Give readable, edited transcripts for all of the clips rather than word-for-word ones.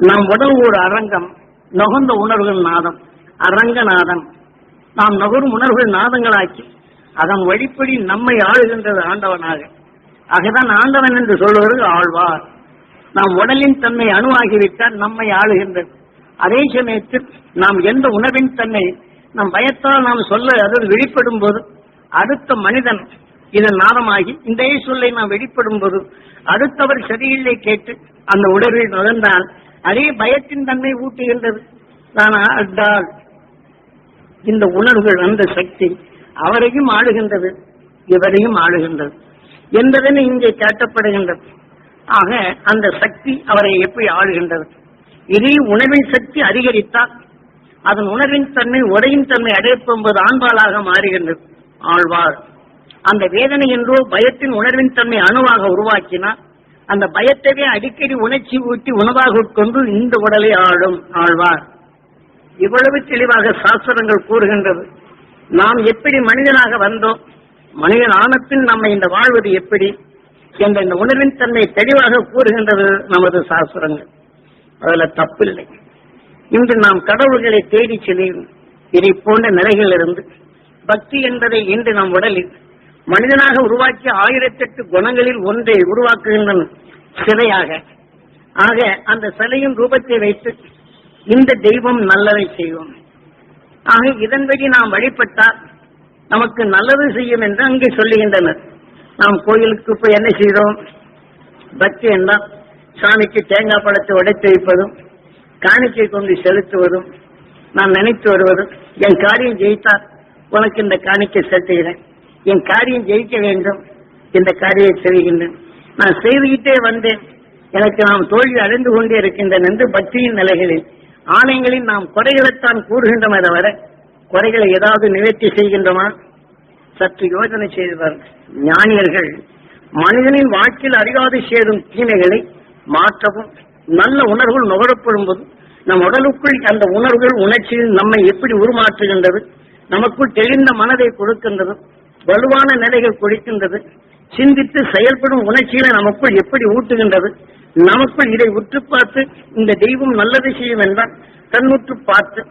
நம் உடல் ஒரு அரங்கம், நுகர்ந்த உணர்வுகள் நாதம், அரங்கநாதன். நாம் நுகரும் உணர்வுகள் நாதங்களாக்கி அதன் வழிப்படி நம்மை ஆளுகின்றது ஆண்டவனாக. ஆகதான் ஆண்டவன் என்று சொல்வது ஆழ்வார். நாம் உடலின் தன்மை அணுவாகிவிட்டால் நம்மை ஆளுகின்றது. அதே சமயத்தில் நாம் எந்த உணர்வின் தன்மை நம் பயத்தால் நாம் சொல்ல அதாவது வெளிப்படும் போது அடுத்த மனிதன் இதன் நாதமாகி இந்த சொல்லை நாம் வெளிப்படும் போது அடுத்தவர் சரியில்லை கேட்டு அந்த உணர்வில் நுழைந்தால் அதே பயத்தின் தன்மை ஊட்டுகின்றது. ஆனால் இந்த உணர்வுகள் அந்த சக்தி அவரையும் ஆளுகின்றது, இவரையும் ஆளுகின்றது என்பதனை இங்கே காட்டப்படுகின்றது. ஆக அந்த சக்தி அவரை எப்படி ஆளுகின்றது? இதே உணர்வின் சக்தி அதிகரித்தால் அதன் உணர்வின் தன்மை உடையின் தன்மை அடைப்போது ஆண்பாலாக மாறுகின்றது. ஆழ்வார் அந்த வேதனை என்றோ பயத்தின் உணர்வின் தன்மை அணுவாக உருவாக்கினார். அந்த பயத்தையே அடிக்கடி உணர்ச்சி ஊட்டி உணவாக உட்கொண்டு இந்த உடலை ஆளும் ஆழ்வார். இவ்வளவு தெளிவாக சாஸ்திரங்கள் கூறுகின்றது. நாம் எப்படி மனிதனாக வந்தோம், மனிதன் ஆனத்தின் நம்மை இந்த வாழ்வது எப்படி என்ற இந்த உணர்வின் தன்மை தெளிவாக கூறுகின்றது நமது சாஸ்திரங்கள். அதுல தப்பில்லை. இன்று நாம் கடவுள்களை தேடி செல்லும் இதை போன்ற நிலைகளிலிருந்து பக்தி என்பதை இன்று நம் உடலில் மனிதனாக உருவாக்கிய 1008 குணங்களில் ஒன்றை உருவாக்குகின்ற சிலையாக, ஆக அந்த சிலையின் ரூபத்தை வைத்து இந்த தெய்வம் நல்லதை செய்வோம். ஆக இதன்படி நாம் வழிபட்டால் நமக்கு நல்லது செய்யும் என்று அங்கே சொல்லுகின்றனர். நாம் கோயிலுக்கு போய் என்ன செய்தோம்? பக்தி என்றால் சாமிக்கு தேங்காய் பழத்தை உடைத்து வைப்பதும் காணிக்கை கொண்டு செலுத்துவதும் நான் நினைத்து வருவதும், என் காரியம் ஜெயித்தால் உனக்கு இந்த காணிக்கை செலுத்துகிறேன், என் காரியம் ஜெயிக்க வேண்டும், இந்த காரியம் செய்கின்றேன், நான் செய்துகிட்டே வந்தேன், எனக்கு நாம் தோல்வி அடைந்து கொண்டே இருக்கின்றன என்று பக்தியின் நிலைகளில் ஆலயங்களில் நாம் குறைகளைத்தான் கூறுகின்றோமே தவிர குறைகளை ஏதாவது நிவர்த்தி செய்கின்றோமா? சற்று யோசனை செய்தவர் ஞானியர்கள் மனிதனின் வாழ்க்கையில் அறியாது சேரும் தீமைகளை மாற்றவும் நல்ல உணர்வுகள் நுகரப்படும் போது நம் உடலுக்குள் அந்த உணர்வுகள் உணர்ச்சியில் நம்மை எப்படி உருமாற்றுகின்றது, நமக்குள் தெளிந்த மனதை கொடுக்கின்றது, வலுவான நிலைகள் கொடுக்கின்றது, சிந்தித்து செயல்படும் உணர்ச்சிகளை நமக்குள் எப்படி ஊட்டுகின்றது, நமக்குள் இதை உற்று பார்த்து இந்த தெய்வம் நல்லது செய்யும் என்றால் கண்ணுற்று பார்த்து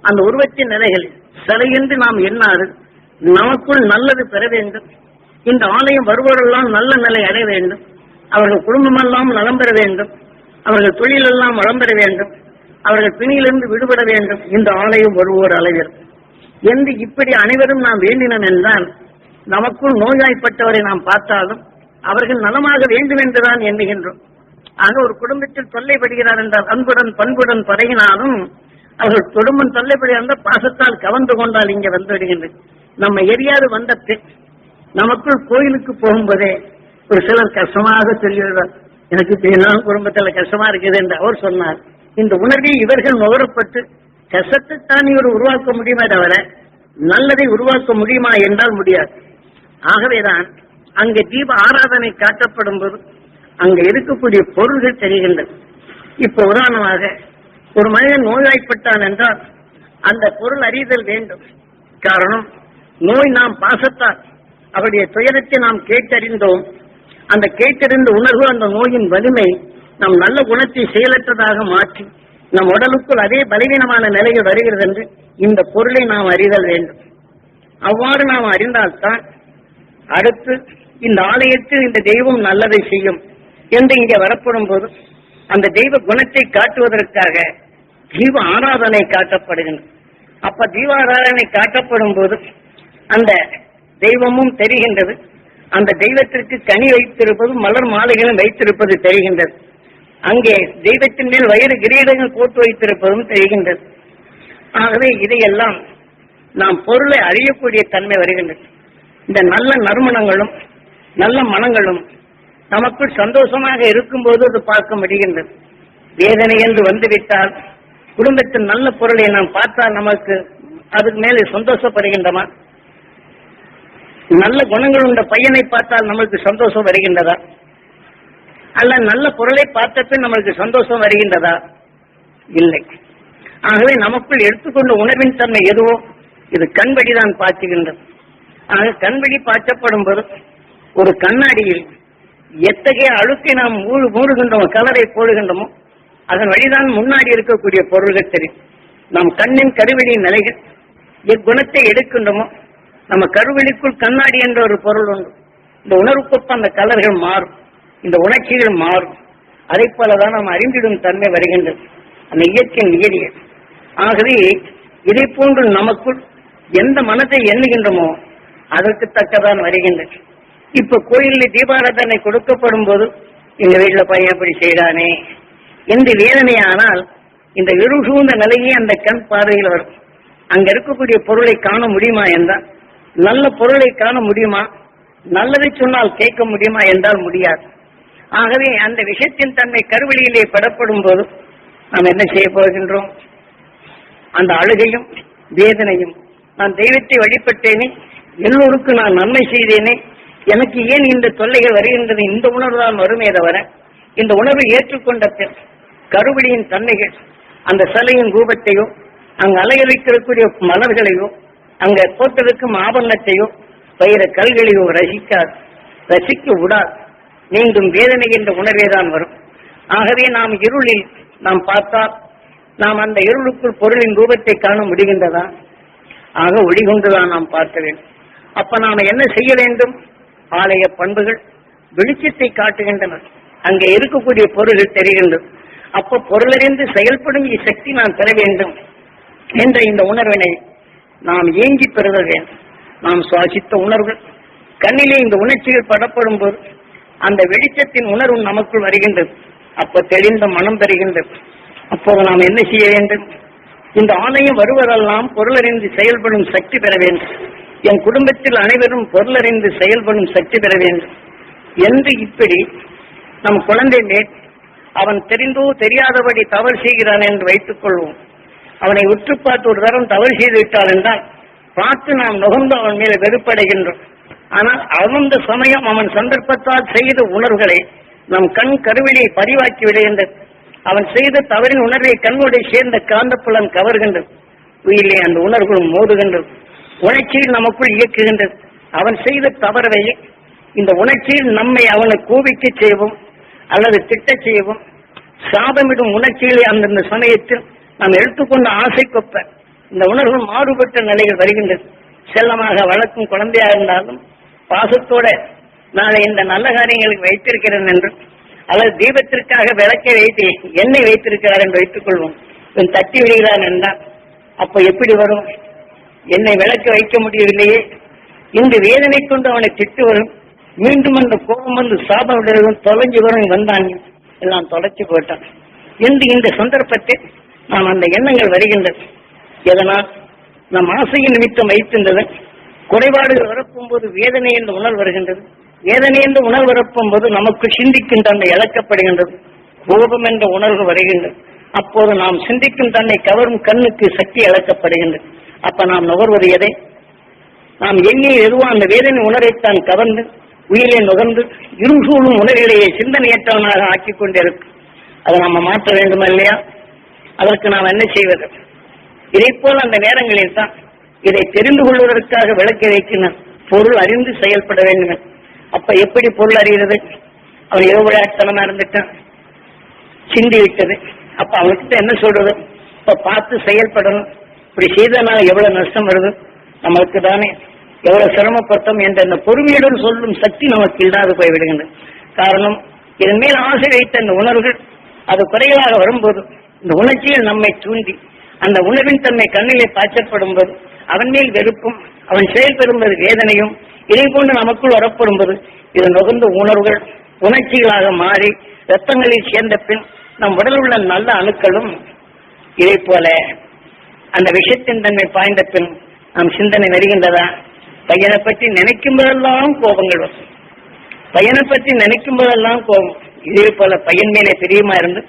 அந்த உருவத்தின் நிலைகளில் சிலையென்று நாம் எண்ணாது நமக்குள் நல்லது பெற வேண்டும். இந்த ஆலயம் வருவோரெல்லாம் நல்ல நிலை அடைய வேண்டும், அவர்கள் குடும்பமெல்லாம் நலம் பெற வேண்டும், அவர்கள் தொழிலெல்லாம் வளம் பெற வேண்டும், அவர்கள் பிணியிலிருந்து விடுபட வேண்டும், இந்த ஆலயம் வருவோர் அளவில் என்று இப்படி அனைவரும் நாம் வேண்டினோம் என்றால் நமக்குள் நோய்வாய்ப்பட்டவரை நாம் பார்த்தாலும் அவர்கள் நலமாக வேண்டும் என்றுதான் எண்ணுகின்றோம். ஆக ஒரு குடும்பத்தில் தொல்லைப்படுகிறார் என்றால் அன்புடன் பண்புடன் பழகினாலும் அவர்கள் குடும்பம் தொல்லைப்படுகிறார் பாசத்தால் கவர்ந்து கொண்டால் இங்கே வந்து விடுகின்றது. நம்ம எரியாது வந்த நமக்குள் கோயிலுக்கு போகும்போதே ஒரு சிலர் கஷ்டமாக சொல்லிவிடுவார், எனக்கு இப்படியெல்லாம் குடும்பத்தில் கஷ்டமா இருக்குது என்று அவர் சொன்னார். இந்த உணர்வை இவர்கள் நுகரப்பட்டு கஷ்டத்தைத்தான் இவர் உருவாக்க முடியுமே தவிர நல்லதை உருவாக்க முடியுமா என்றால் முடியாது. ஆகவேதான் அங்கே தீப ஆராதனை காட்டப்படும் போது அங்க இருக்கக்கூடிய பொருள்கள் தெரிகின்றன. இப்ப உதாரணமாக ஒரு மனிதன் நோய்வாய்ப்பட்டான் என்றால் அந்த பொருள் அறிதல் வேண்டும். காரணம், நோய் நாம் பாசத்தால் அவருடைய துயரத்தை நாம் கேட்டறிந்தோம். அந்த கேட்டறிந்த உணர்வு அந்த நோயின் வலிமை நம் நல்ல குணத்தை செயலற்றதாக மாற்றி நம் உடலுக்குள் அதே பலவீனமான நிலையில் வருகிறது என்று இந்த பொருளை நாம் அறிதல் வேண்டும். அவ்வாறு நாம் அறிந்தால்தான் அடுத்து இந்த ஆலயத்தில் இந்த தெய்வம் நல்லதை செய்யும் என்று இங்கே வரப்படும் போது அந்த தெய்வ குணத்தை காட்டுவதற்காக தீப ஆராதனை காட்டப்படுகின்றது. அப்ப தீப ஆராதனை காட்டப்படும் போது அந்த தெய்வமும் தெரிகின்றது, அந்த தெய்வத்திற்கு கனி வைத்திருப்பது மலர் மாலைகளும் வைத்திருப்பது தெரிகின்றது, அங்கே தெய்வத்தின் மேல் வயிறு கிரீடங்கள் போட்டு வைத்திருப்பதும் தெரிகின்றது. ஆகவே இதையெல்லாம் நாம் பொருளை அறியக்கூடிய தன்மை வருகின்றது. இந்த நல்ல நறுமணங்களும் நல்ல மனங்களும் நமக்குள் சந்தோஷமாக இருக்கும்போது அது பார்க்க முடிகின்றது. வேதனை என்று வந்துவிட்டால் குடும்பத்தின் நல்ல பொருளை நாம் பார்த்தால் நமக்கு அதுக்கு மேலே சந்தோஷப்படுகின்றமா? நல்ல குணங்கள் உள்ள பையனை பார்த்தால் நமக்கு சந்தோஷம் வருகின்றதா? அல்ல நல்ல பொருளை பார்த்தப்பின் நமக்கு சந்தோஷம் வருகின்றதா? இல்லை. ஆகவே நமக்குள் எடுத்துக்கொண்ட உணர்வின் தன்மை எதுவோ இது கண்படிதான் பார்க்கின்றது. ஆக கண்படி பார்க்கப்படும் போது ஒரு கண்ணாடியில் எத்தகைய அழுக்கை நாம் மூடுகின்றோமோ, கலரை போடுகின்றோமோ அதன் வழிதான் முன்னாடி இருக்கக்கூடிய பொருள்கள் தெரியும். நம் கண்ணின் கருவிழியின் நிலைகள் எக்குணத்தை எடுக்கின்றோமோ, நம்ம கருவிழிக்குள் கண்ணாடி என்ற ஒரு பொருள் உண்டு. இந்த உணர்வுக்கொப்ப அந்த கலர்கள் மாறும், இந்த உணர்ச்சிகள் மாறும். அதை போலதான் நாம் அறிந்திடும் தன்மை வருகின்றது, அந்த இயற்கையின் நியதிகள். ஆகவே இதை போன்று நமக்குள் எந்த மனத்தை எண்ணுகின்றோமோ அதற்கு தக்கதான் வருகின்றது. இப்ப கோயிலில் தீபாராதனை கொடுக்கப்படும் போது எங்க வீட்டுல பையன் அப்படி செய்யறானே என்று வேதனையானால் இந்த இருள் சூழ்ந்த நிலையே அந்த கண் பார்வையில் வரும். அங்க இருக்கக்கூடிய பொருளை காண முடியுமா என்றால், நல்ல பொருளை காண முடியுமா, நல்லதை சொன்னால் கேட்க முடியுமா என்றால் முடியாது. ஆகவே அந்த விஷயத்தின் தன்மை கருவெளியிலே படப்படும் போது நாம் என்ன செய்ய போகின்றோம்? அந்த அழுகையும் வேதனையும், நான் தெய்வத்தை வழிபட்டேனே, எல்லோருக்கும் நான் நன்மை செய்தேனே, எனக்கு ஏன் இந்த தொல்லைகள் வருகின்றது, இந்த உணர்வு தான் வருமே தவிர, இந்த உணர்வை ஏற்றுக்கொண்ட கருவெளியின் தன்மைகள் அந்த சிலையின் ரூபத்தையோ, அங்கு அலைய வைக்கக்கூடிய மலர்களையோ, அங்க போட்டிருக்கும் ஆபரணத்தையோ, வைர கல்களையோ ரசிக்க விடாது. மீண்டும் வேதனை என்ற உணர்வே தான் வரும். ஆகவே நாம் இருளில் நாம் பார்த்தால் நாம் அந்த இருளுக்குள் பொருளின் ரூபத்தை காண முடிகின்றதா? ஆக ஒளி கொண்டுதான் நாம் பார்க்க வேண்டும். அப்ப நாம என்ன செய்ய வேண்டும்? ஆலய பண்புகள் வெளிச்சத்தை காட்டுகின்றன, அங்கே இருக்கக்கூடிய பொருள்கள் தெரிகின்றது. அப்ப பொருளறிந்து செயல்படும் சக்தி நான் பெற வேண்டும் என்ற இந்த உணர்வினை நாம் ஏங்கி பெறுதல் வேண்டும். நாம் சுவாசித்த உணர்வுகள் கண்ணிலே இந்த உணர்ச்சிகள் படப்படும் போது அந்த வெளிச்சத்தின் உணர்வு நமக்குள் வருகின்றது. அப்ப தெளிந்த மனம் பெறுகின்றது. அப்போது நாம் என்ன செய்ய வேண்டும்? இந்த ஆலயம் வருவதெல்லாம் பொருளறிந்து செயல்படும் சக்தி பெற வேண்டும். என் குடும்பத்தில் அனைவரும் பொருளறிந்து செயல்படும் சக்தி பெற வேண்டும் என்று இப்படி நம் குழந்தை மேல் அவன் தெரிந்தோ தெரியாதபடி தவறு செய்கிறான் என்று வைத்துக் கொள்வோம். அவனை உற்று பார்த்து ஒரு தரம் தவறு செய்து விட்டால் என்றால் பார்த்து நாம் நுகர்ந்து அவன் மேல வெறுப்படைகின்றோம். ஆனால் அந்த சமயம் அவன் சந்தர்ப்பத்தால் செய்த உணர்வுகளை நம் கண் கருவிலியை பதிவாக்கி விடுகின்றது. அவன் செய்த தவறின் உணர்வை கண்ணுடைய சேர்ந்த காந்தப்புலன் கவர்கின்றது. உயிரிலே அந்த உணர்வுகள் மோதுகின்றது. உணர்ச்சியில் நமக்குள் இயக்குகின்றது. அவன் செய்த தவறை இந்த உணர்ச்சியில் நம்மை அவனை கோபிக்க செய்யவும் அல்லது திட்டச் செய்யவும் சாபமிடும் உணர்ச்சிகளை அந்தந்த சமயத்தில் நாம் எடுத்துக்கொண்ட ஆசைக்கொப்ப இந்த உணர்வு மாறுபட்ட நிலைகள் வருகின்றது. செல்லமாக வளர்க்கும் குழந்தையாக இருந்தாலும் பாசத்தோட நாளை இந்த நல்ல காரியங்களுக்கு வைத்திருக்கிறேன் என்று, அல்லது தீபத்திற்காக விளக்கை வைத்து எண்ணெய் வைத்திருக்கிறார் என்று வைத்துக் கொள்வோம். இவன் தட்டி விடுகிறான் என்றால் அப்ப எப்படி வரும்? என்னை விளக்க வைக்க முடியவில்லையே இந்த வேதனை கொண்டு அவனை திட்டு வரும். மீண்டும் அந்த கோபம் வந்து சாபம் விடுறதும் தொலைஞ்சு வரும். வந்தாங்க எல்லாம் தொலைச்சு போட்டான் என்று இந்த சந்தர்ப்பத்தில் நாம் அந்த எண்ணங்கள் வருகின்றது. எதனால் நம் ஆசையின் நிமித்தம் வைத்திருந்தது குறைபாடுகள் வரப்பும் போது வேதனை என்ற உணர்வு வருகின்றது. வேதனை என்ற உணர்வு வரப்பும் போது நமக்கு சிந்திக்கும் தன்னை இழக்கப்படுகின்றது. கோபம் என்ற உணர்வு வருகின்றது. அப்போது நாம் சிந்திக்கும் தன்னை கவரும் கண்ணுக்கு சக்தி இழக்கப்படுகின்றது. அப்ப நாம் நுகர்வது எதை? நாம் எண்ணி எதுவோ அந்த வேதனை உணர்வைத்தான் கவர்ந்து உயிரை நுகர்ந்து இருசூழும் உணர்வுகளையே சிந்தனையற்றவனாக ஆக்கிக் கொண்டிருக்கும். அதை நாம மாற்ற வேண்டுமா இல்லையா? அதற்கு நாம் என்ன செய்வது? இதை போல் அந்த நேரங்களில் தான் இதை தெரிந்து கொள்வதற்காக விளக்க வைக்கின்ற பொருள் அறிந்து செயல்பட வேண்டும். அப்ப எப்படி பொருள் அறிகிறது? அவன் இரவு விளையாட்டுத்தனமா இருந்துட்டான், சிந்தி விட்டது. அப்ப அவன்கிட்ட என்ன சொல்றது? இப்ப பார்த்து செயல்படணும். இப்படி செய்தனால எவ்வளவு நஷ்டம் வருது, நமக்கு தானே எவ்வளவு சிரமப்பட்டோம் என்ற அந்த பொறுமையுடன் சொல்லும் சக்தி நமக்கு இல்லாது போய்விடுகின்றது. காரணம், இதன் மேல் ஆசை வைத்த அந்த உணர்வுகள் அது குறைகளாக வரும்போது இந்த உணர்ச்சியில் நம்மை தூண்டி அந்த உணர்வின் தன்மை கண்ணிலே பாய்ச்சப்படும் போது அவன் மேல் வெறுப்பும் அவன் செயல்பெறும்போது வேதனையும் இதை போன்று நமக்குள் வரப்படும் போது இது நுகர்ந்த உணர்வுகள் உணர்ச்சிகளாக மாறி ரத்தங்களில் சேர்ந்த பின் நம் உடலில் உள்ள நல்ல அணுக்களும் இதை போல அந்த விஷயத்தின் தன்மை பாய்ந்த பின் நம் சிந்தனை வருகின்றதா? பையனை பற்றி நினைக்கும் போதெல்லாம் கோபங்கள் வரும். பையனை பற்றி நினைக்கும் போதெல்லாம் கோபம். இதே போல பையன் மேலே பிரியமா இருந்து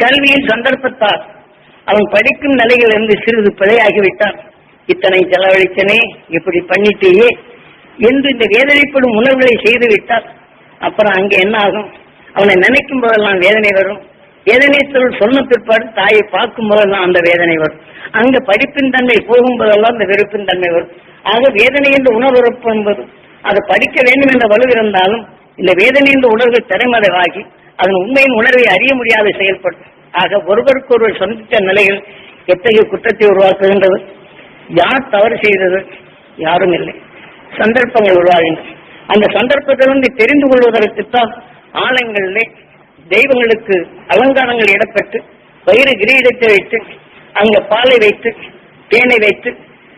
கல்வியின் சந்தர்ப்பத்தால் அவன் படிக்கும் நிலையில் இருந்து சிறிது பிழையாகிவிட்டான். இத்தனை செலவழிச்சனே, இப்படி பண்ணிட்டேயே என்று இந்த வேதனைப்படும் உணர்வுகளை செய்து விட்டால் அப்புறம் அங்க என்ன ஆகும்? அவனை நினைக்கும் போதெல்லாம் வேதனை வரும். வேதனை சொன்ன பிற்பாடு தாயை பார்க்கும் போதெல்லாம் அந்த வேதனை வரும். அங்க படிப்பின் தன்மை போகும்போதெல்லாம் அந்த வெறுப்பின் தன்மை வரும். ஆக வேதனை என்ற உணர்வு என்பது அதை படிக்க வேண்டும் என்ற வலு இருந்தாலும் இந்த வேதனை என்ற உணர்வு திறமறைவாகி அதன் உண்மையின் உணர்வை அறிய முடியாத செயல்படும். ஆக ஒருவருக்கு ஒருவர் சந்தித்த நிலையில் எத்தகைய குற்றத்தை உருவாக்குகின்றது? யார் தவறு செய்தது? யாரும் இல்லை. சந்தர்ப்பங்கள் உருவாகின்றன. அந்த சந்தர்ப்பத்திலிருந்து தெரிந்து கொள்வதற்குத்தான் ஆலயங்களிலே தெய்வங்களுக்கு அலங்காரங்கள் இடப்பட்டு வயிறு கிரீடத்தை வைத்து அங்க பாலை வைத்து தேனை வைத்து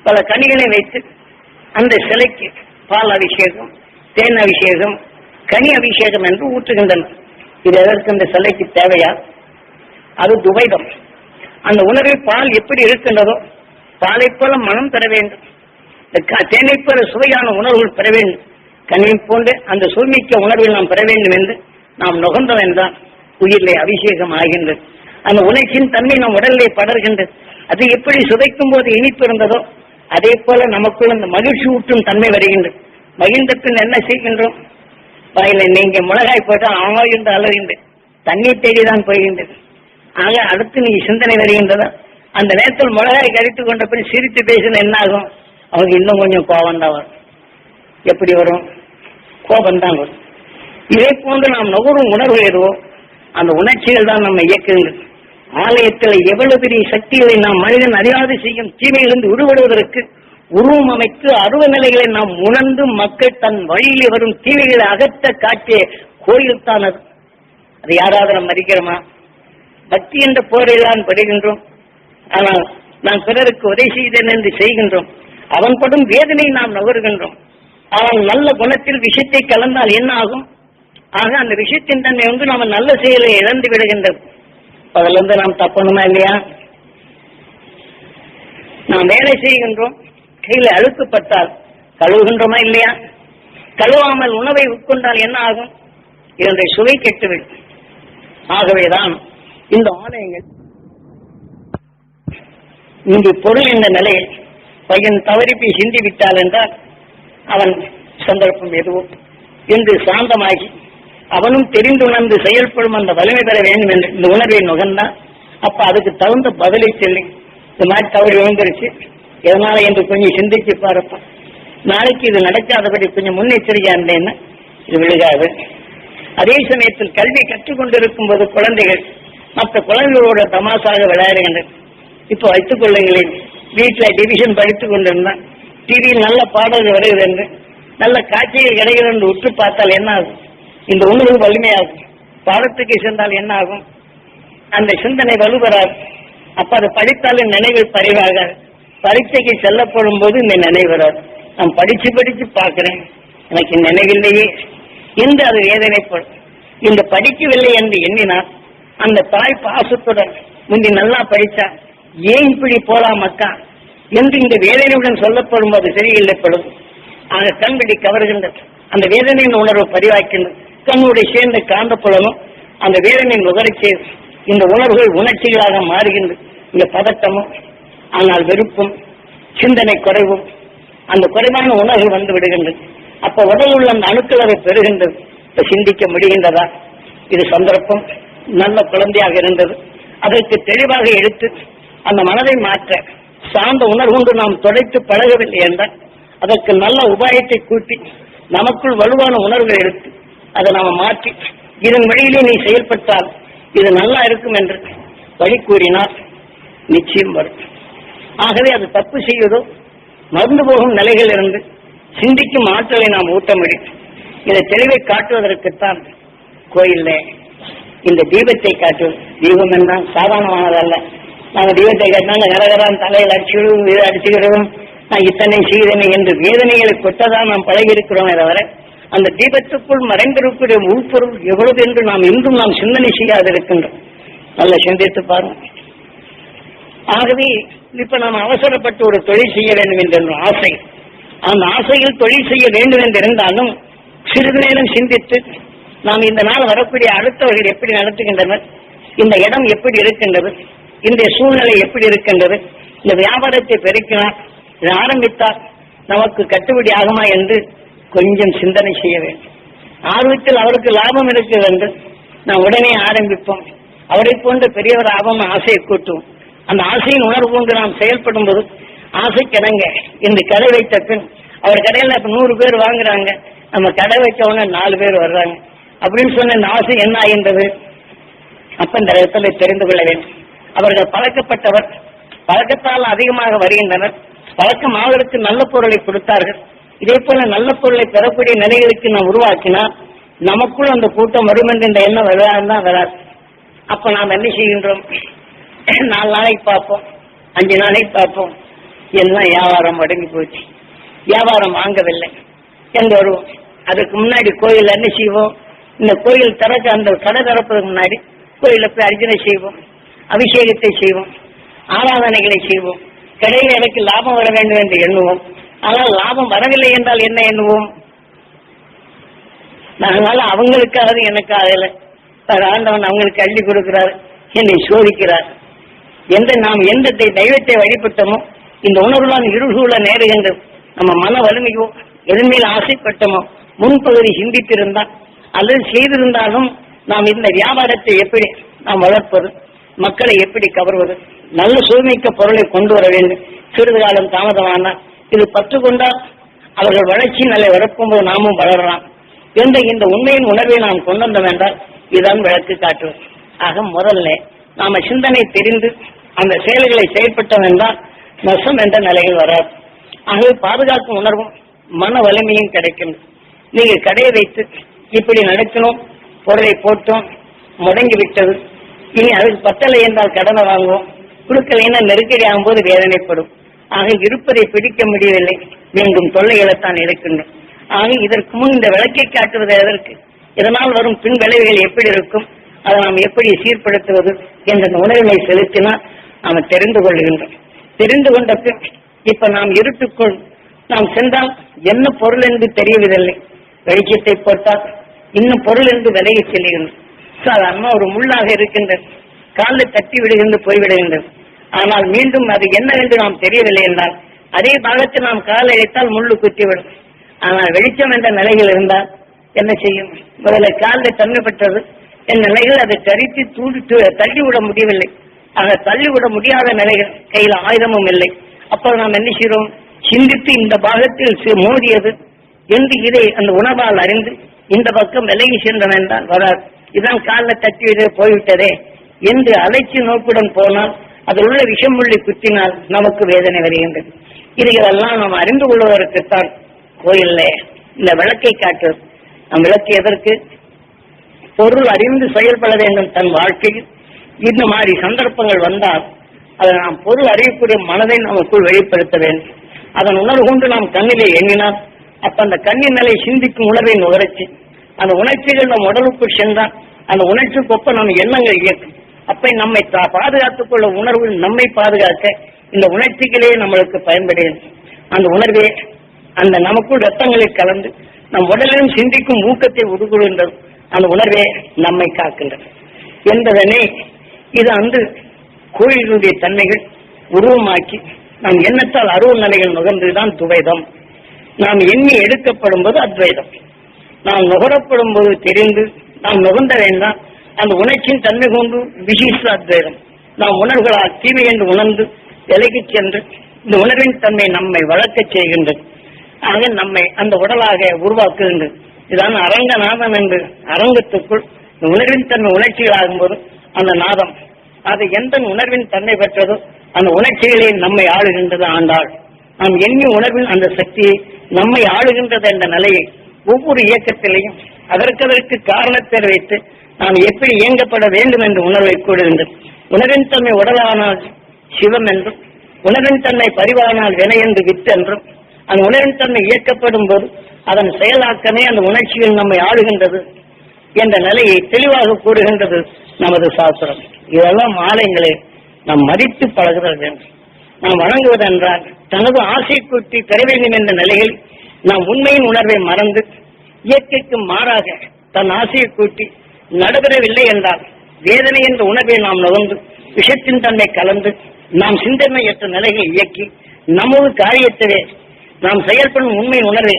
பல கனிகளை வைத்து அந்த சிலைக்கு பால் அபிஷேகம், தேன் அபிஷேகம், கனி அபிஷேகம் என்று ஊற்றுகின்றனர். இது எதற்கு இந்த சிலைக்கு தேவையா? அது துவைதம். அந்த உணர்வில் பால் எப்படி இருக்கின்றதோ பாலை போல மனம் பெற வேண்டும், தேனை போல சுவையான உணர்வுகள் பெற வேண்டும், கனியை போன்று அந்த சுமிக்க உணர்வில் நாம் பெற வேண்டும் என்று நாம் நுகர்ந்தோம் என்றால் உயிரிலே அபிஷேகம் ஆகின்றது. அந்த உணர்ச்சியின் தன்மை நம் உடலிலே படர்கின்றது. அது எப்படி சுவைக்கும் போது இனிப்பு இருந்ததோ அதே போல நமக்குள் அந்த மகிழ்ச்சி ஊட்டும் தன்மை வருகின்றது. மகிழ்ந்த பின் என்ன செய்கின்றோம்? வாயில நீங்க மிளகாய் போட்டால் ஆழ்ந்து அலறுகின்றது, தண்ணீர் தேடிதான் போகின்றது. ஆக அடுத்து நீங்க சிந்தனை வருகின்றதா? அந்த நேரத்தில் மிளகாய் கரித்துக் கொண்ட பின் சிரித்து பேசின என்ன ஆகும்? அவங்க இன்னும் கொஞ்சம் கோபம் தான் வரும். எப்படி வரும்? கோபம் தான் வரும். இதே போன்று நாம் நுகரும் உணர்வு எதுவோ அந்த உணர்ச்சிகள் தான் நம்ம இயக்குகின்றது. ஆலயத்தில் எவ்வளவு பெரிய சக்திகளை நாம் மனிதன் அறியாது செய்யும் தீமையிலிருந்து விடுபடுவதற்கு உருவம் அமைத்து அருவ நிலைகளை நாம் உணர்ந்து மக்கள் தன் வழியிலே வரும் தீமைகளை அகற்ற காட்டிய கோயில் தான் அது. அது யாராவது நாம் மதிக்கிறோமா? பக்தி என்ற போரில் தான் படுகின்றோம். ஆனால் நாம் பிறருக்கு உதவி செய்தேன் என்று செய்கின்றோம். அவன் படும் வேதனை நாம் நுகர்கின்றோம். ஆனால் நல்ல குணத்தில் விஷத்தை கலந்தால் என்ன ஆகும்? ஆக அந்த விஷயத்தின் தன்மை நாம நல்ல செயலை இழந்து விடுகின்றது. அதுல இருந்து நாம் தப்பணுமா இல்லையா? நாம் வேலை செய்கின்றோம், கையில அழுக்கப்பட்டால் கழுவுகின்றோமா இல்லையா? கழுவாமல் உணவை உட்கொண்டால் என்ன ஆகும்? இதனுடைய சுவை கெட்டுவிடும். ஆகவேதான் இந்த ஆலயங்கள் இங்கு பொருள் என்ற நிலையில் பையன் தவறிப்பை சிந்தி விட்டால் என்றால் அவன் சந்தர்ப்பம் எதுவும் என்று சாந்தமாகி அவனும் தெரிந்துணர்ந்து செயல்படும் அந்த வலிமை பெற வேண்டும் என்று இந்த உணர்வை நுகர்ந்தான். அப்ப அதுக்கு தகுந்த பதிலை சொல்லி இந்த மாதிரி தவறு விழுந்துருச்சு, எதனால என்று கொஞ்சம் சிந்திச்சு பாருப்போம். நாளைக்கு இது நடக்காதபடி கொஞ்சம் முன்னெச்சரிக்கையா இருந்தேன்னா இது விழுகாது. அதே சமயத்தில் கல்வி கற்றுக்கொண்டிருக்கும் போது குழந்தைகள் மற்ற குழந்தைகளோட தமாசாக விளையாடுகின்றன. இப்போ வைத்துக் கொள்ளுங்களேன், வீட்டில் டிவிஷன் படித்துக் கொண்டிருந்தான், டிவியில் நல்ல பாடல்கள் வருகிறது என்று நல்ல காட்சிகள் கிடைக்கிறது என்று உற்று பார்த்தால் என்ன ஆகும்? இந்த உணர்வு வலிமையாகும். பாடத்துக்கு சென்றால் என்ன ஆகும்? அந்த சிந்தனை வலுவராது. அப்ப அதை படித்தாலும் நினைவில் பறிவாகாது. பரீட்சைக்கு செல்லப்படும் போது இந்த நினைவு வராது. நான் படிச்சு படிச்சு பார்க்கிறேன், எனக்கு நினைவில்லையே என்று அது வேதனைப்படும். இந்த படிக்கவில்லை என்று எண்ணினால் அந்த தாய் பாசத்துடன் முந்தி நல்லா படிச்சா ஏன் இப்படி போலாம் மக்கா என்று இந்த வேதனையுடன் சொல்லப்படும் போது சரியில்லைப்படும். ஆக கண்பிடி கவர்கின்றது. அந்த வேதனையின் உணர்வு பதிவாக்கின்றது. கண்ணுடைய சேர்ந்த காந்த புலனும் அந்த வேதனையின் நுகர்ச்சி இந்த உணர்வுகள் உணர்ச்சிகளாக மாறுகின்றது. இந்த பதட்டமும் ஆனால் வெறுப்பும் சிந்தனை குறைவும் அந்த குறைவான உணர்வு வந்து விடுகின்றது. அப்ப உடல் உள்ள அந்த அணுக்கள் அதை பெறுகின்றது. இப்ப சிந்திக்க முடிகின்றதா? இது சந்தர்ப்பம் நல்ல குழந்தையாக இருந்தது. அதற்கு தெளிவாக எடுத்து அந்த மனதை மாற்ற சார்ந்த உணர்வு நாம் தொடைத்து பழகவில்லை என்றால் அதற்கு நல்ல உபாயத்தை கூட்டி நமக்குள் வலுவான உணர்வுகளை எடுத்து அதை நாம மாற்றி இதன் வழியிலே நீ செயல்பட்டால் இது நல்லா இருக்கும் என்று வழி கூறினால் நிச்சயம் வரும். ஆகவே அது தப்பு செய்வதோ மறந்து போகும் நிலைகள் இருந்து சிந்திக்கும் ஆற்றலை நாம் ஊட்ட முடியும். இதை தெளிவை காட்டுவதற்குத்தான் கோயில்ல இந்த தீபத்தை காட்டுவது. தீபம் என்றால் சாதாரணமானதல்ல. நாங்கள் தீபத்தை காட்டினாங்க நிறகரான் தலையில் அடிச்சுவிடுவோம், இதை அடிச்சுக்கிறோம், நான் இத்தனை செய்தனை என்று வேதனைகளை கொட்டதான் நாம் பழகியிருக்கிறோமே தவிர அந்த தீபத்துக்குள் மறைந்திருக்கிற உள்பொருள் எவ்வளவு என்று நாம் இன்றும் நாம் சிந்தனை செய்யாதிருக்கின்றோம். நல்ல சிந்தித்து பாருங்க. ஆகவே இப்ப நாம் அவசரப்பட்டு ஒரு தொழில் செய்ய வேண்டும் என்ற ஆசை, அந்த ஆசையில் தொழில் செய்ய வேண்டும் என்று இருந்தாலும் சிறிது நேரம் சிந்தித்து நாம் இந்த நாள் வரக்கூடிய அடுத்தவர்கள் எப்படி நடத்துகின்றனர், இந்த இடம் எப்படி இருக்கின்றது, இந்த சூழ்நிலை எப்படி இருக்கின்றது, இந்த வியாபாரத்தை பெருக்கினால் இதை ஆரம்பித்தால் நமக்கு கட்டுப்படி ஆகுமா என்று கொஞ்சம் சிந்தனை செய்ய வேண்டும். ஆர்வத்தில் அவருக்கு லாபம் இருக்கிறது என்று நாம் உடனே ஆரம்பிப்போம். அவரை போன்ற பெரியவர் ஆபம் ஆசையை கூட்டுவோம். அந்த ஆசையின் உணர்வு கொண்டு நாம் செயல்படும் போது ஆசைக்கிடங்க இந்த கடை வைத்த பின் அவர் கடையில் இப்ப 100 பேர் வாங்குறாங்க, நம்ம கடை வைக்க உடனே 4 பேர் வர்றாங்க அப்படின்னு சொன்ன இந்த ஆசை என்ன ஆகின்றது? அப்ப இந்த இடத்துல தெரிந்து கொள்ள வேண்டும். அவர்கள் பழக்கப்பட்டவர், பழக்கத்தால் அதிகமாக வருகின்றனர். பழக்கம் ஆவதற்கு நல்ல பொருளை கொடுத்தார்கள். இதே போல நல்ல பொருளை பெறக்கூடிய நிலைகளுக்கு நாம் உருவாக்கினால் நமக்குள் அந்த கூட்டம் வரும் என்ற இந்த எண்ணம் விளையாடுதான் வராது. அப்ப நாம் என்ன செய்கின்றோம்? 4 நாளைக்கு பார்ப்போம், 5 நாளைக்கு பார்ப்போம், எல்லாம் வியாபாரம் அடங்கி போச்சு, வியாபாரம் வாங்கவில்லை என்று வருவோம். அதுக்கு முன்னாடி கோயில் என்ன செய்வோம்? இந்த கோயில் திறக்க, அந்த கடை திறப்பதற்கு முன்னாடி கோயில போய் அர்ச்சனை செய்வோம், அபிஷேகத்தை செய்வோம், ஆராதனைகளை செய்வோம். கடையில் எனக்கு லாபம் வர வேண்டும் என்று எண்ணுவோம். ஆனால் லாபம் வரவில்லை என்றால் என்ன எண்ணுவோம்? அதனால அவங்களுக்காக எனக்காக ஆண்டவன் அவங்களுக்கு அள்ளி கொடுக்கிறார், என்னை சோதிக்கிறார் என்று நாம் எந்த தெய்வத்தை வழிபட்டோமோ இந்த உணர்வுலாம் இருசூழ நேருகின்றது. நம்ம மன வலிமையோ எதன் மேல் ஆசைப்பட்டோமோ முன்பகுதி சிந்தித்திருந்தால் அல்லது செய்திருந்தாலும் நாம் இந்த வியாபாரத்தை எப்படி நாம் வளர்ப்பது, மக்களை எப்படி கவர்வது, நல்ல சூழ்மிக்க பொருளை கொண்டு வர வேண்டும். சிறிது காலம் தாமதமானால் இது பற்று கொண்டால் அவர்கள் வளர்ச்சி நல்ல வரப்பும்போது நாமும் வளரலாம் என்ற இந்த உண்மையின் உணர்வை நாம் கொண்டு வந்தோம் என்றால் இதுதான் விளக்கு காட்டுவது. ஆக முதல்ல நாம சிந்தனை தெரிந்து அந்த செயல்களை செயல்பட்டோம் என்றால் நஷ்டம் என்ற நிலையில் வராது. ஆகவே பாதுகாக்கும் உணர்வும் மன வலிமையும் கிடைக்கும். நீங்க கடையை வைத்து இப்படி நடக்கணும், பொருளை போட்டோம், முடங்கி விட்டது, இனி அதுக்கு பத்தலை என்றால் கடனை வாங்குவோம், குழுக்கலைன்னா நெருக்கடி ஆகும்போது வேதனைப்படும். ஆக இருப்பதை பிடிக்க முடியவில்லை, மீண்டும் தொல்லைகளைத்தான் இருக்கின்றோம். ஆக இதற்கு முன் இந்த விளக்கை காட்டுவது எதற்கு, இதனால் வரும் பின் விளைவுகள் எப்படி இருக்கும், அதை நாம் எப்படி சீர்படுத்துவது என்ற உணர்வினை செலுத்தினால் நாம் தெரிந்து கொள்கின்றோம். தெரிந்து கொண்ட பின் இப்ப நாம் இருட்டுக்குள் நாம் சென்றால் என்ன பொருள் என்று தெரியவில்லை, வெளிச்சத்தை போட்டால் இன்னும் பொருள் என்று விலகி செல்கின்றோம். சாதாரணமா ஒரு முள்ளாக இருக்கின்றது, காலில் தட்டி விடுகின்ற போய்விடுகின்றது. ஆனால் மீண்டும் அது என்னவென்று நாம் தெரியவில்லை என்றால் அதே பாகத்தில் நாம் காலை அழைத்தால் முள்ளு குத்திவிடும். ஆனால் வெளிச்சம் என்ற நிலையில் இருந்தால் என்ன செய்யும்? முதல்ல காலில் தங்கப்பட்டது என் நிலைகள் அதை தரித்து தள்ளிவிட முடியவில்லை. ஆக தள்ளிவிட முடியாத நிலைகள், கையில் ஆயுதமும் இல்லை. அப்போ நாம் என்ன செய்கிறோம்? சிந்தித்து இந்த பாகத்தில் மோதியது என்று இதை அந்த உணவால் அறிந்து இந்த பக்கம் விலகி சென்றன என்றால் வராது. இதுதான் காலில் தட்டி போய்விட்டதே என்று அலைச்சி நோக்குடன் போனால் அதில் உள்ள விஷமுள்ளி குத்தினால் நமக்கு வேதனை வருகின்றது. இதுகளெல்லாம் நாம் அறிந்து கொள்வதற்குத்தான் கோயில்ல இந்த விளக்கை காட்டுவது. நம் விளக்கு எதற்கு? பொருள் அறிந்து செயல்பட வேண்டும். தன் வாழ்க்கையில் இந்த மாதிரி சந்தர்ப்பங்கள் வந்தால் அதை நாம் பொருள் அறியக்கூடிய மனதை நமக்குள் வெளிப்படுத்த வேண்டும். அதன் உணர்வு கொண்டு நாம் கண்ணிலே எண்ணினால் அப்ப அந்த கண்ணின் நிலை சிந்திக்கும் உணர்வை நுகரச்சு அந்த உணர்ச்சிகள் நம் உடலுக்குள் சென்றால் அந்த உணர்ச்சிக்கு நம்ம எண்ணங்கள் இயக்கும். அப்ப நம்மை பாதுகாத்துக் கொள்ள உணர்வு நம்மை பாதுகாக்க இந்த உணர்ச்சிகளே நம்மளுக்கு பயன்படுகிறது. அந்த உணர்வே அந்த நமக்குள் ரத்தங்களில் கலந்து நம் உடலிலும் சிந்திக்கும் ஊக்கத்தை உருகுகின்றது. அந்த உணர்வே நம்மை காக்கின்றது என்பதனை இது அந்த கோயிலுடைய தன்மைகள் உருவமாக்கி நாம் எண்ணத்தால் அருவ நிலைகள் நுகர்ந்துதான் துவைதம். நாம் எண்ணி எடுக்கப்படும் போது அத்வைதம். நாம் நுகரப்படும் போது தெரிந்து நாம் நுகர்ந்த வேண்டாம் அந்த உணர்ச்சியின் தன்மை கொண்டு விசிஷ்ட அத்வைதம். நாம் உணர்வுகளால் தீமை என்று உணர்ந்து விலகி சென்று இந்த உணர்வின் தன்மை நம்மை வளர்க்க செய்கின்றது. ஆக நம்மை அந்த உடலாக உருவாக்குகின்றது. இதான் அரங்கநாதம் என்று அரங்கத்துக்குள் உணர்வின் தன்மை உணர்ச்சிகள் ஆகும்போது அந்த நாதம் அது எந்த உணர்வின் தன்மை பெற்றதோ அந்த உணர்ச்சிகளை நம்மை ஆளுகின்றது ஆண்டாள். நாம் எண்ணி உணர்வின் அந்த சக்தியை நம்மை ஆளுகின்றது என்ற நிலையை ஒவ்வொரு இயக்கத்திலையும் அதற்கு காரணத்தை வைத்து நாம் எப்படி இயங்கப்பட வேண்டும் என்று உணர்வை கூடுகின்றது. உணர்வின் தன்மை உடலானால் சிவம் என்றும் உணர்வின் தன்மை பரிவானால் வினை என்று வித்து என்றும் அந்த உணர்வின் தன்மை இயக்கப்படும் போது அதன் செயலாக்கமே அந்த உணர்ச்சியில் நம்மை ஆளுகின்றது என்ற நிலையை தெளிவாக கூறுகின்றது நமது சாஸ்திரம். இதெல்லாம் ஆலயங்களை நாம் மதித்து பழகுதல் வேண்டும். நாம் வணங்குவதென்றால் தனது ஆசை கூட்டி பெற வேண்டும் என்ற நிலையில் நாம் உண்மையின் உணர்வை மறந்து இயற்கைக்கு மாறாக தன் ஆசையை கூட்டி நடைபெறவில்லை என்றால் வேதனை என்ற உணர்வை நாம் நுகர்ந்து விஷத்தின் தன்மை கலந்து நாம் சிந்தனையற்ற நிலைகளை இயக்கி நமது காரியத்திலே நாம் செயல்படும் உண்மையின் உணர்வை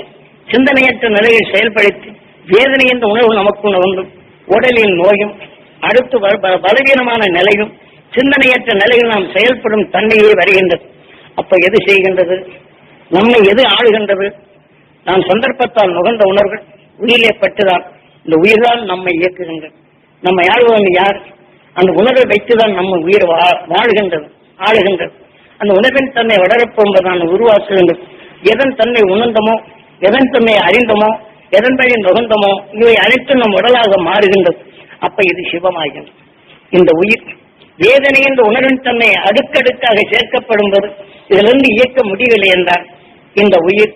சிந்தனையற்ற நிலையில் செயல்படுத்தி வேதனை என்ற உணர்வு நமக்கு நுகர்ந்து உடலின் நோயும் அடுத்து பலவீனமான நிலையும் சிந்தனையற்ற நிலையில் நாம் செயல்படும் தன்மையே வருகின்றது. அப்ப எது செய்கின்றது? நம்மை எது ஆளுகின்றது? நாம் சந்தர்ப்பத்தால் நுகர்ந்த உணர்வுகள் உயிரிலே பட்டுதான் இந்த உயிர்தான் நம்மை இயக்குகின்றது. நம்மை ஆளுவன் யார்? அந்த உணர்வை வைத்துதான் நம்ம உயிர் வாழ்கின்றது, ஆளுகின்றது. அந்த உணர்வின் தன்னை வளரப்போன்பதான உருவாக்குகின்றது. எதன் தன்னை உணர்ந்தமோ, எதன் தன்னை அறிந்தமோ, எதன் வழி நுகர்ந்தமோ, இவை அனைத்தும் நம் உடலாக மாறுகின்றது. அப்ப இது சிவமாகின்றது. இந்த உயிர் வேதனை என்ற உணர்வின் தன்னை அடுக்கடுக்காக சேர்க்கப்படும் போது இதிலிருந்து இயக்க முடியவில்லை என்றால் இந்த உயிர்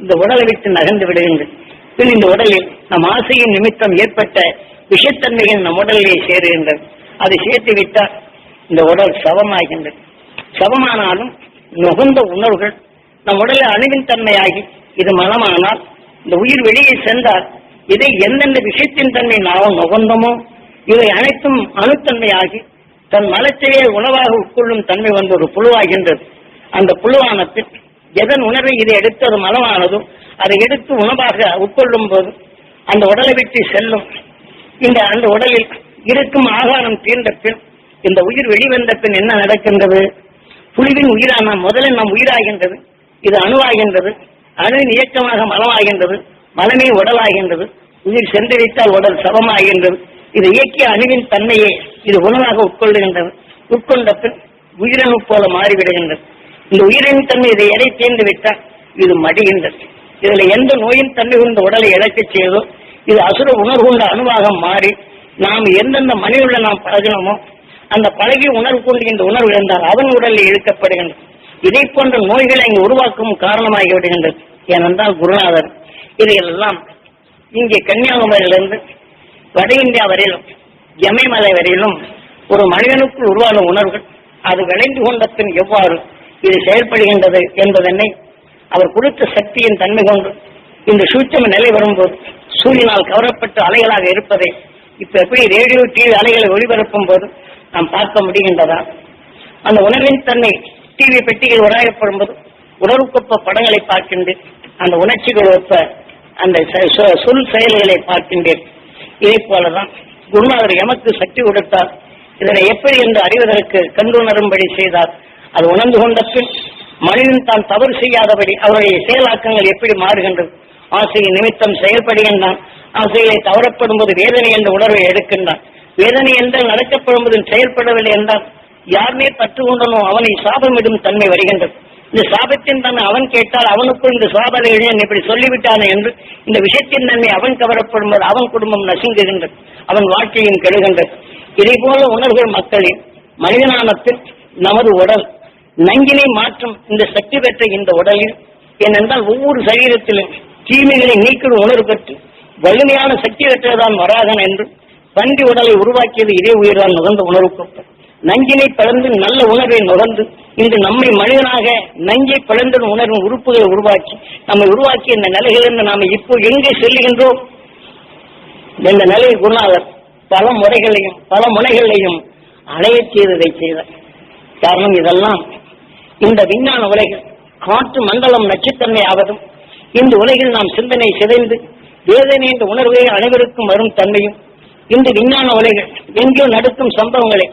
இந்த உடலை விட்டு நகர்ந்து விடுகின்றது. பின் இந்த உடலில் நம் ஆசையின் நிமித்தம் ஏற்பட்ட விஷத்தன்மைகள் நம் உடலிலே சேருகின்றது. அதை சேர்த்து விட்டால் இந்த உடல் சவமாகின்றது. சவமானாலும் நுகர்ந்த உணர்வுகள் நம் உடலில் அணுவின் தன்மையாகி இது மனமானால் இந்த உயிர் வெளியே சென்றால் இதை எந்தெந்த விஷயத்தின் தன்மை நாம் நுகர்ந்தமோ இவை அனைத்தும் அணுத்தன்மையாகி தன் மலத்தையே உணவாக உட்கொள்ளும் தன்மை வந்து ஒரு புழுவாகின்றது. அந்த புழுவானத்தில் எதன் உணர்வை இதை எடுத்து அது மலமானதோ அதை எடுத்து உணவாக உட்கொள்ளும் போது அந்த உடலை விட்டு செல்லும். அந்த உடலில் இருக்கும் ஆகாரம் தீர்ந்த பின் இந்த உயிர் வெளிவந்த பின் என்ன நடக்கின்றது? புழுவின் உயிரான முதலில் நம் உயிராகின்றது, இது அணுவாகின்றது, அணுவின் இயக்கமாக மலமாகின்றது, மலமே உடலாகின்றது, உயிர் சென்று வைத்தால் உடல் சவமாகின்றது. இது இயக்கிய அணுவின் தன்மையை இது உணவாக உட்கொள்ளுகின்றது. உட்கொண்ட பின் உயிரணு போல மாறிவிடுகின்றது. இந்த உயிரின் தன்மை இதை எடை தேர்ந்து விட்டால் இது மடிகின்றது. இதுல எந்த நோயின் தன்மை கொண்ட உடலை இழக்க செய்தோ இது அசுர உணர்வு கொண்ட அணுவாக மாறி நாம் எந்தெந்த மனிதனுள்ள நாம் பழகினோமோ அந்த பழகிய உணர்வு கொண்டு இந்த உணர்வு இருந்தால் அவன் உடலில் இழுக்கப்படுகின்றது. இதை போன்ற நோய்களை இங்கு உருவாக்கும் காரணமாகி விடுகின்றது. ஏனென்றால் குருநாதர் இதையெல்லாம் இங்கே கன்னியாகுமரியிலிருந்து வட இந்தியா வரையிலும் யமமலை வரையிலும் ஒரு மனிதனுக்குள் உருவான உணர்வுகள் அது விளைந்து கொண்ட பின் எவ்வாறு இது செயல்படுகின்றது என்பதனை அவர் கொடுத்த சக்தியின் தன்மை கொண்டு இந்த சூட்சம நிலை வரும்போது சூரியனால் கவரப்பட்ட அலைகளாக இருப்பதை இப்ப எப்படி ரேடியோ டிவி அலைகளை ஒளிபரப்பும் போது நாம் பார்க்க முடிகின்றதா? அந்த உணர்வின் தன்னை டிவி பெட்டிகள் உராயப்படும் போது உணர்வுக்கொப்ப படங்களை பார்க்கின்றேன், அந்த உணர்ச்சிகள் ஒப்ப அந்த சொல் செயல்களை பார்க்கின்றேன். இதே போலதான் குருநாதர் எமக்கு சக்தி கொடுத்தார். இதனை எப்படி என்று அறிவதற்கு கண்டுணரும்படி செய்தார். அது உணர்ந்து கொண்ட பின் மனிதன் தான் தவறு செய்யாதபடி அவருடைய செயலாக்கங்கள் எப்படி மாறுகின்றது. ஆசையின் நிமித்தம் செயல்படுகின்றான். ஆசைகளை தவறப்படும் போது வேதனை என்ற உணர்வை எடுக்கின்றான். வேதனை என்றால் நடக்கப்படும் போது செயல்படவில்லை என்றால் யாருமே பற்று கொண்டனோ அவனை சாபமிடும் தன்மை வருகின்றது. இந்த சாபத்தின் தன்மை அவன் கேட்டால் அவனுக்குள் இந்த சாபலை எழுதியன் இப்படி சொல்லிவிட்டானே என்று இந்த விஷயத்தின் தன்மை அவன் கவரப்படும் போது அவன் குடும்பம் நசுங்குகின்றது, அவன் வாழ்க்கையும் கெடுகின்றது. இதே போல உணர்வுகள் மக்களின் மனிதனானத்தில் நமது உடல் நங்கினை மாற்றும் இந்த சக்தி பெற்ற இந்த உடலில் ஏனென்றால் ஒவ்வொரு சரீரத்திலும் தீமைகளை நீக்கிடும் உணர்வு பெற்று வலிமையான சக்தி பெற்றதான் வராகன் என்று பன்றி உடலை உருவாக்கியது இதே உயிர்தான் நுகர்ந்த உணர்வுக்கு நஞ்சினை பிளந்து நல்ல உணர்வை நுகர்ந்து இன்று நம்மை மனிதனாக நஞ்சை பிளந்த உணர்வின் உறுப்புகளை உருவாக்கி நம்மை உருவாக்கி இந்த நிலைகளிலிருந்து நாம் இப்போ எங்கே செல்லுகின்றோம் இந்த நிலை குருநாதர் பல முறைகளையும் பல முனைகளையும் அடைய செய்ததை செய்தார். காரணம் இதெல்லாம் இந்த விஞ்ஞான உலகில் காற்று மண்டலம் நச்சுத்தன்மை ஆவதும் இந்த உலகில் நாம் சிந்தனை சிதைந்து வேதனை என்ற உணர்வை அனைவருக்கும் வரும் தன்மையும் இந்த விஞ்ஞான உலகில் எங்கோ நடக்கும் சம்பவங்களை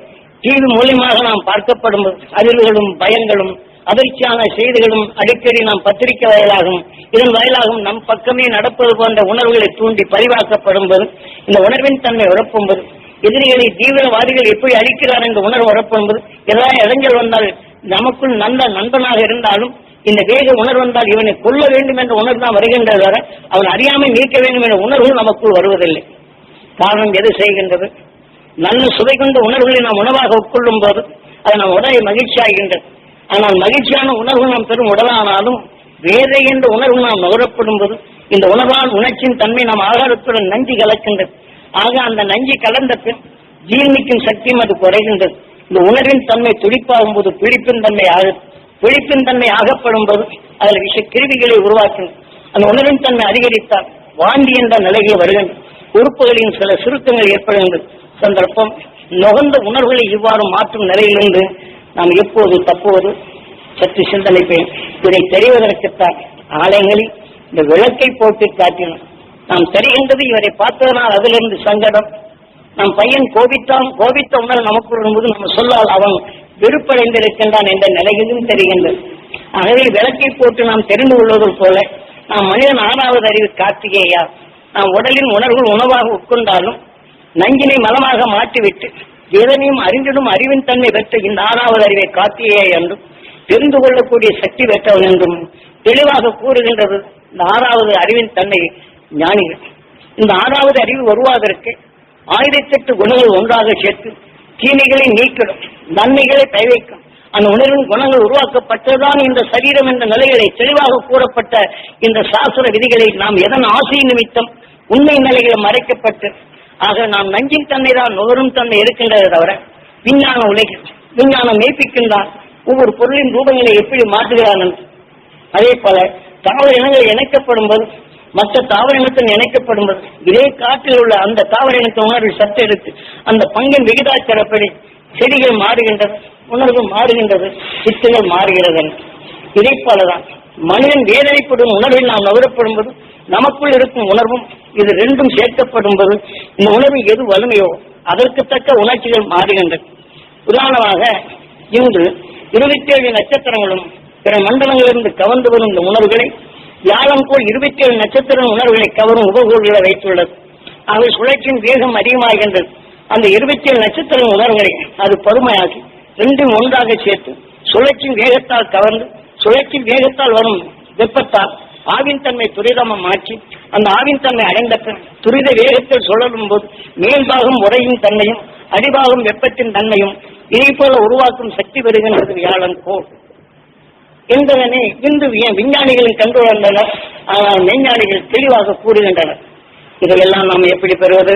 டிவி மூலியமாக நாம் பார்க்கப்படும் அதிர்வுகளும் பயங்களும் அதிர்ச்சியான செய்திகளும் அடிக்கடி நாம் பத்திரிகை வாயிலாகவும் இதன் வாயிலாகவும் நம் பக்கமே நடப்பது போன்ற உணர்வுகளை தூண்டி பரிவாக்கப்படும் போது இந்த உணர்வின் தன்மை உறப்பும்போது எதிரிகளை தீவிரவாதிகள் எப்படி அழிக்கிறார் என்ற உணர்வு உறப்பும்போது ஏதாவது இளைஞர் வந்தால் நமக்குள் நல்ல நண்பனாக இருந்தாலும் இந்த வேக உணர்வு வந்தால் இவனை கொல்ல வேண்டும் என்ற உணர்வு தான் வருகின்றது. அவன் அறியாமல் நீக்க வேண்டும் என்ற உணர்வு நமக்குள் வருவதில்லை. காரணம் எது செய்கின்றது? நல்ல சுவை கொண்ட உணர்வுகளை நாம் உணவாக உட்கொள்ளும் போது அது நம் உடலை மகிழ்ச்சி ஆகின்றது. ஆனால் மகிழ்ச்சியான உணர்வு நாம் பெறும் உடலானாலும் வேதை என்ற உணர்வு நாம் நுகரப்படும் போது இந்த உணர்வால் உணர்ச்சியின் தன்மை நாம் ஆகாரத்துடன் நஞ்சு கலக்கின்றது. ஆக அந்த நஞ்சு கலந்த பின் ஜீர்ணிக்கும் சக்தியும் அது குறைகின்றது. இந்த உணர்வின் தன்மை துடிப்பாகும் போது பிடிப்பின் தன்மை பிடிப்பின் தன்மை ஆகப்படும் போது அதில் விஷ கிருமிகளை உருவாக்கும். அந்த உணர்வின் தன்மை அதிகரித்தால் வாந்தி என்ற நிலையை வருகின்றது. உறுப்புகளின் சில சுருக்கங்கள் ஏற்படுகின்றது. சந்தர்ப்பம் நுகர்ந்த உணர்வுகளை இவ்வாறு மாற்றும் நிலையிலிருந்து நாம் எப்போது தப்புவது சற்று சிந்தனைப்பேன். இதை தெரிவதற்குத்தான் ஆலயங்களில் இந்த விளக்கை போட்டு காட்டினோம். நாம் தெரிகின்றது இவரை பார்த்ததனால் அதிலிருந்து சங்கடம். நம் பையன் கோபித்த உணர்வு நமக்கு வரும்போது நம்ம சொல்லால் அவன் வெறுப்படைந்திருக்கின்றான் என்ற நிலையிலும் தெரிகின்றது. ஆகவே விளக்கை போட்டு நாம் தெரிந்து கொள்வது போல நாம் மனிதன் 6வது அறிவு கார்த்திகேயா நாம் உடலின் உணர்வு உணவாக உட்கொண்டாலும் நஞ்சினை மலமாக மாற்றிவிட்டு எதனையும் அறிந்திடும் அறிவின் தன்மை பெற்ற இந்த 6வது அறிவை காத்தியே என்றும் தெரிந்து கொள்ளக்கூடிய சக்தி பெற்றவன் என்றும் தெளிவாக கூறுகின்றது. இந்த 6வது அறிவின் தன்மை ஞானிகள். இந்த 6வது அறிவு வருவதற்கு 1008 குணங்கள் ஒன்றாக சேர்த்து தீமைகளை நீக்கிடும், நன்மைகளை பயவைக்கும் அந்த உணர்வின் குணங்கள் உருவாக்கப்பட்டதுதான் இந்த சரீரம் என்ற நிலைகளை தெளிவாக கூறப்பட்ட இந்த சாஸ்திர விதிகளை நாம் எதன் ஆசை நிமித்தம் உண்மை நிலைகளை மறைக்கப்பட்டு ஆக நாம் நஞ்சின் தன்மை தான் நுகரும் தன்மை இருக்கின்றதை தவிர விஞ்ஞான உலகில் விஞ்ஞானம் மெய்ப்பிக்கின்றான் ஒவ்வொரு பொருளின் ரூபங்களை எப்படி மாற்றுகிறான். அதே போல தாவர இனங்கள் இணைக்கப்படும் போது மற்ற தாவர இனத்துடன் இணைக்கப்படும் போது இதே காற்றில் உள்ள அந்த தாவர இனத்தை உணர்வில் சத்து எடுத்து அந்த பங்கின் விகிதாச்சாரப்படி செடிகள் மாறுகின்றது, உணர்வு மாறுகின்றது, சித்துகள் மாறுகிறது. இதே போலதான் மனிதன் வேதனைப்படும் உணர்வில் நாம் நுகரப்படும் போது நமக்குள் இருக்கும் உணர்வும் இது ரெண்டும் சேர்க்கப்படும் போது இந்த உணர்வு எது வலிமையோ அதற்கு தக்க உணர்ச்சிகள் மாறுகின்றன. உதாரணமாக இன்று 27 நட்சத்திரங்களும் பிற மண்டலங்களிலிருந்து கவர்ந்து வரும் இந்த உணர்வுகளை வியாழங்கோள் 27 நட்சத்திர உணர்வுகளை கவரும் உபகோள்களை வைத்துள்ளது. அவை சுழற்சியின் வேகம் அதிகமாகின்றது. அந்த 27 நட்சத்திர உணர்வுகளை அது பருமையாக்கி ரெண்டும் ஒன்றாக சேர்த்து சுழற்சியின் வேகத்தால் கவர்ந்து சுழற்சியின் வேகத்தால் வரும் வெப்பத்தால் ஆவின் தன்மை துரிதமாக மாற்றி அந்த ஆவின் தன்மை அடைந்த துரித வேகத்தில் சுழலும் போது மேல்பாகம் உரையின் தன்மையும் அடிபாகம் வெப்பத்தின் தன்மையும் இதை போல உருவாக்கும் சக்தி பெறுகின்றது வியாழன் கோள் என்பதனை இன்று விஞ்ஞானிகளின் கண்டு வந்தனர். ஆனால் மெய்ஞானிகள் தெளிவாக கூறுகின்றனர். இதையெல்லாம் நாம் எப்படி பெறுவது?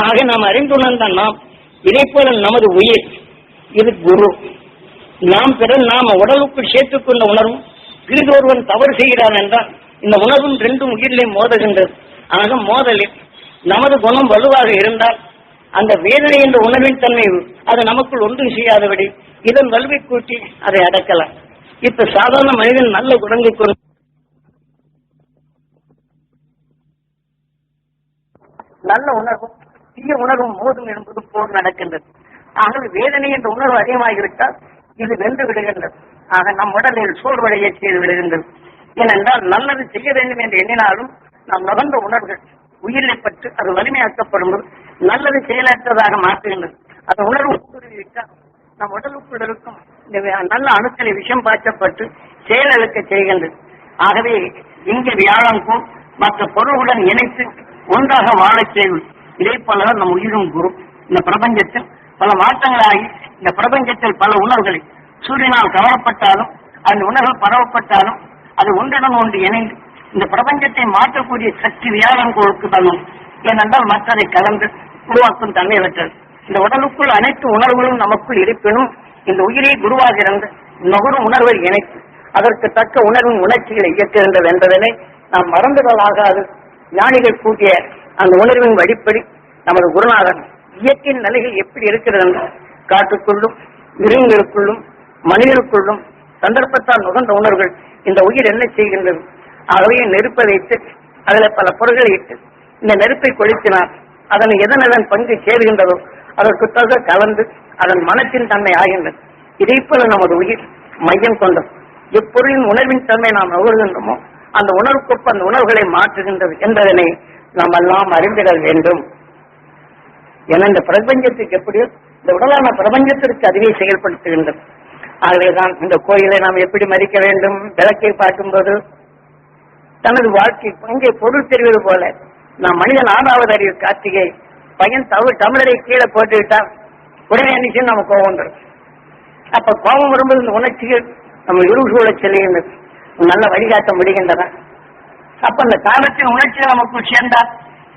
ஆக நாம் அறிந்துணர்ந்த நாம் இதை போல நமது உயிர் இது குரு. நாம் நாம் உடலுக்குள் சேர்த்துக் கொண்ட உணர்வும் பிரிது ஒருவன் தவறு செய்கிறான் என்றால் இந்த உணர்வும் ரெண்டும் உயிரிலே மோதுகின்றது. ஆக மோதலில் நமது குணம் வலுவாக இருந்தால் அந்த வேதனை என்ற உணர்வின் தன்மை அது நமக்குள் ஒன்றும் செய்யாதபடி இதன் வலுவை கூட்டி அதை அடக்கலாம். இப்ப சாதாரண மனிதன் நல்ல குணங்கள் கொண்டு நல்ல உணர்வும் தீய உணர்வும் மோதும் என்பது போல் நடக்கின்றது. ஆகவே வேதனை என்ற உணர்வு அதிகமாகிவிட்டால் இது வென்று விடுகின்றது. ஆக நம் உடலில் சோர்வடையை செய்து விடுகின்றது. ஏனென்றால் நல்லது செய்ய வேண்டும் என்று எண்ணினாலும் நாம் நுகர்ந்த உணர்வுகள் உயிரை பற்றி அது வலிமையாக்கப்படும் போது நல்லது செயலற்றதாக மாற்றுகின்றது. அந்த உணர்வு ஊடுருவிவிட்டால் நம் உடலுக்குள் இருக்கும் நல்ல அணுக்களை விஷம் பாய்ச்சப்பட்டு செயலழுக்க செய்கின்றது. ஆகவே இங்கே வியாழங்கோள் மற்ற பொருளுடன் இணைத்து ஒன்றாக வாழச் செய்வது. இதே போலதான் நம் உயிரும் குரு. இந்த பிரபஞ்சத்தில் பல மாற்றங்களாகி இந்த பிரபஞ்சத்தில் பல உணர்வுகளை சூரியனால் கவரப்பட்டாலும் அந்த உணர்வு பரவப்பட்டாலும் அது ஒன்றுடன் ஒன்று இணைந்து இந்த பிரபஞ்சத்தை மாற்றக்கூடிய சக்தி வியாழங்கோளுக்கு தரும். ஏனென்றால் மற்றதை கலந்து உருவாக்கும் தன்மை பெற்றது. இந்த உடலுக்குள் அனைத்து உணர்வுகளும் நமக்குள் இருப்பினும் இந்த உயிரை குருவாக இருந்து நுகரும் உணர்வை இணைத்து அதற்கு தக்க உணர்வின் உணர்ச்சிகளை இயக்குகின்றது என்பதனை நாம் மறந்துடலாகாது. ஞானிகள் கூட்டிய அந்த உணர்வின் வழிப்படி நமது குருநாதன் இயற்கையின் நிலைகள் எப்படி இருக்கிறது என்றால் காட்டுக்குள்ளும் மிருகங்களுக்குள்ளும் மனிதனுக்குள்ளும் சந்தர்ப்பத்தால் நுகர்ந்த உணர்வுகள் இந்த உயிர் என்ன செய்கின்றது. ஆகவே நெருப்பை வைத்து அதில் பல பொருட்களை இட்டு இந்த நெருப்பை கொளுத்தினால் அதனை எதன் பங்கு சேருகின்றதோ அதற்கு தக கலந்து அதன் மனத்தின் தன்மை ஆகின்றது. இதே போல நமது உயிர் மையம் கொண்டது. எப்பொருளின் உணர்வின் தன்மை நாம் நுகர்கின்றோமோ அந்த உணர்வுக்கொப்ப அந்த உணர்வுகளை மாற்றுகின்றது என்பதனை நாம் எல்லாம் அறிந்திட வேண்டும். என இந்த பிரபஞ்சத்துக்கு எப்படியோ இந்த உடலான பிரபஞ்சத்திற்கு அதுவே செயல்படுத்துகின்றது. ஆகவேதான் இந்த கோயிலை நாம் எப்படி மதிக்க வேண்டும். விளக்கை பார்க்கும்போது தனது வாழ்க்கை பங்கை பொருள் தெரிவது போல நாம் மனிதன் 6வது அறிவு கார்த்திகை பையன் தமிழரை கீழே போட்டுவிட்டால் உடனே நிச்சயம் நம்ம கோபம் வந்துடும். அப்ப கோபம் வரும்போது இந்த உணர்ச்சிகள் நம்ம இருசூழ செல்கின்றது, நல்ல வழிகாட்ட முடிகின்றன. அப்ப அந்த காலத்தின் உணர்ச்சிகள் நமக்குள் சேர்ந்தால்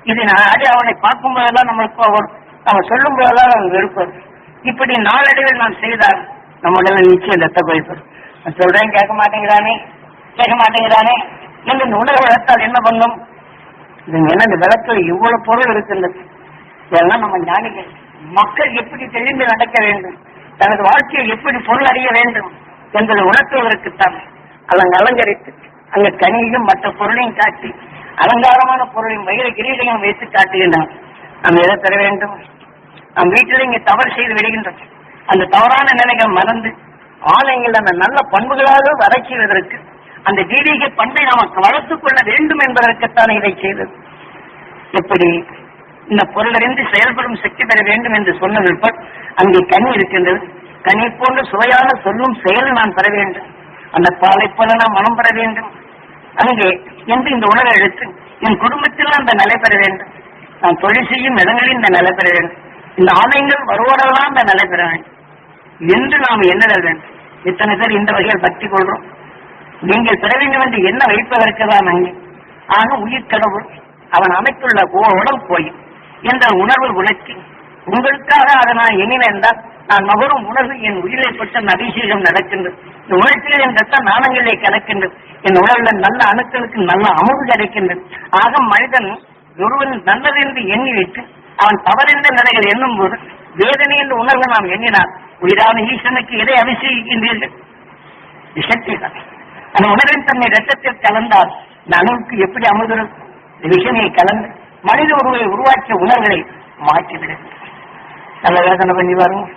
இது அது அவனை பார்க்கும் போதெல்லாம் நம்மளுக்கு கோபம், நம்ம சொல்லும் போதெல்லாம் நமக்கு இருப்பது. இப்படி நாளடைவில் நாம் செய்தால் நம்மளால நிச்சயம் ரத்த போய்ப்பது. சொல்றேன் கேட்க மாட்டேங்கிறானே என்று இந்த உணர்வு வளர்த்தால் என்ன பண்ணும்? என்ன இந்த விளக்கில் இவ்வளவு பொருள் இருக்கின்றது. இதெல்லாம் நம்ம ஞானிகள் மக்கள் எப்படி தெரிந்து நடக்க வேண்டும், தனது வாழ்க்கையில் எப்படி பொருள் அறிய வேண்டும் என்பதை உணர்த்துவதற்குத்தான் அதன் அலங்கரித்து அங்க கனியும் மற்ற பொருளையும் காட்டி அலங்காரமான பொருளையும் வயிற கிரீடையும் வைத்து காட்டுகின்றனர். நாம் எதை பெற வேண்டும்? நம் வீட்டில் இங்கே தவறு செய்து விடுகின்றோம். அந்த தவறான நிலைகள் மறந்து ஆலயங்கள் அந்த நல்ல பண்புகளாக வர செய்வதற்கு அந்த தெய்வீக பண்பை நமக்கு வளர்த்துக் கொள்ள வேண்டும் என்பதற்குத்தான் இதை செய்தது. எப்படி இந்த பொருளறிந்து செயல்படும் சக்தி பெற வேண்டும் என்று சொன்னது போல் அங்கே கனி இருக்கின்றது. கனி போன்ற சுவையான சொல்லும் செயல் நான் பெற வேண்டும். அந்த பாலை போல நான் மனம் பெற வேண்டும். அங்கே என்று இந்த உணவை எடுத்து என் குடும்பத்தில் அந்த நிலை பெற வேண்டும். நான் தொழில் செய்யும் இடங்களில் இந்த நிலை பெற வேண்டும். இந்த ஆலயங்கள் வருவோரெல்லாம் அந்த நிலை பெற வேண்டும் என்று நாம் எண்ணுதல் வேண்டும். இத்தனை பேர் இந்த வகையில் பற்றி கொள்றோம். நீங்கள் பெற வேண்டும் என்று என்ன வைப்பதற்கு தான் அங்கே. ஆக உயிர் கடவுள் அவன் அமைத்துள்ள உடல் கோயில் என்ற உணர்வு உணர்ச்சி உங்களுக்காக அதை நான் எண்ணினேன் என்றால் நான் நகரும் உணர்வு என் உயிரை பற்ற அபிஷேகம் நடக்கின்றது. இந்த உணர்ச்சியில் என் ரத்த நாணங்களை கலக்கின்றது. என் உடல்ல நல்ல அணுக்களுக்கு நல்ல அமுது கிடைக்கின்றது. ஆக மனிதன் ஒருவன் நல்லது என்று எண்ணி வைத்து அவன் தவறென்ற நிலைகள் எண்ணும் போது வேதனை என்ற உணர்வை நாம் எண்ணினால் உயிரான ஈசனுக்கு எதை அபிஷேகிக்கின்றீர்கள்? சக்தி தான். அந்த உணர்வின் தன்னை ரத்தத்தில் கலந்தால் இந்த அணுவுக்கு எப்படி அமுதரும் விஷனையை கலந்து மனித உருவை உருவாக்கிய உணர்வுகளை மாற்றிவிடும். நல்ல வேதனை பண்ணி வரும்.